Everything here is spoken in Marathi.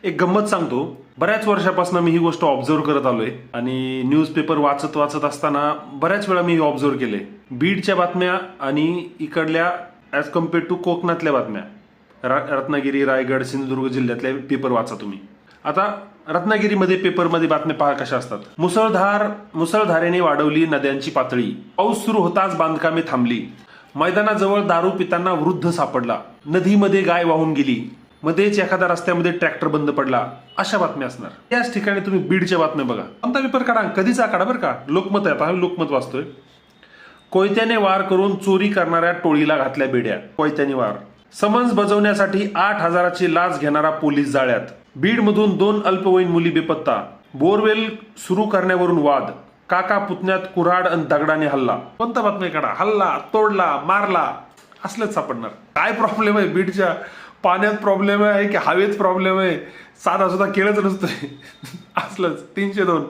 एक गंमत सांगतो. बऱ्याच वर्षापासून मी ही गोष्ट ऑब्झर्व करत आलोय आणि न्यूजपेपर वाचत वाचत असताना बऱ्याच वेळा मी हे ऑब्झर्व केले. बीडच्या बातम्या आणि इकडल्या ॲज कम्पेअर्ड टू कोकणातल्या बातम्या, रत्नागिरी, रायगड, सिंधुदुर्ग जिल्ह्यातले पेपर वाचा तुम्ही. आता रत्नागिरीमध्ये पेपरमध्ये बातम्या पहा कशा असतात. मुसळधारेने वाढवली नद्यांची पातळी, पाऊस सुरू होताच बांधकामे थांबली, मैदानाजवळ दारू पिताना वृद्ध सापडला, नदीमध्ये गाय वाहून गेली, मध्येच एखादा रस्त्यामध्ये ट्रॅक्टर बंद पडला, अशा बातम्या असणार. त्याच ठिकाणी तुम्ही बीडच्या बातम्या बघा. कोणता पेपर काढा, कधीचा काढा बरं का. लोकमत आहे, आता लोकमत वाचतोय. कोयत्याने वार करून चोरी करणाऱ्या टोळीला घातल्या बेड्या. कोयत्याने वार. समन्स बजावण्यासाठी 8,000ची लाच घेणारा पोलीस जाळ्यात. बीडमधून 2 अल्पवयीन मुली बेपत्ता. बोरवेल सुरू करण्यावरून वाद. काका पुतण्यात कुऱ्हाड आणि दगडाने हल्ला. कोणता बातम्या काढा, हल्ला, तोडला, मारला, असलंच सापडणार. काय प्रॉब्लेम आहे बीडच्या? पाण्यात प्रॉब्लेम आहे की हवेत प्रॉब्लेम आहे? साधा सुद्धा केळच नसतोय. असलंच 302.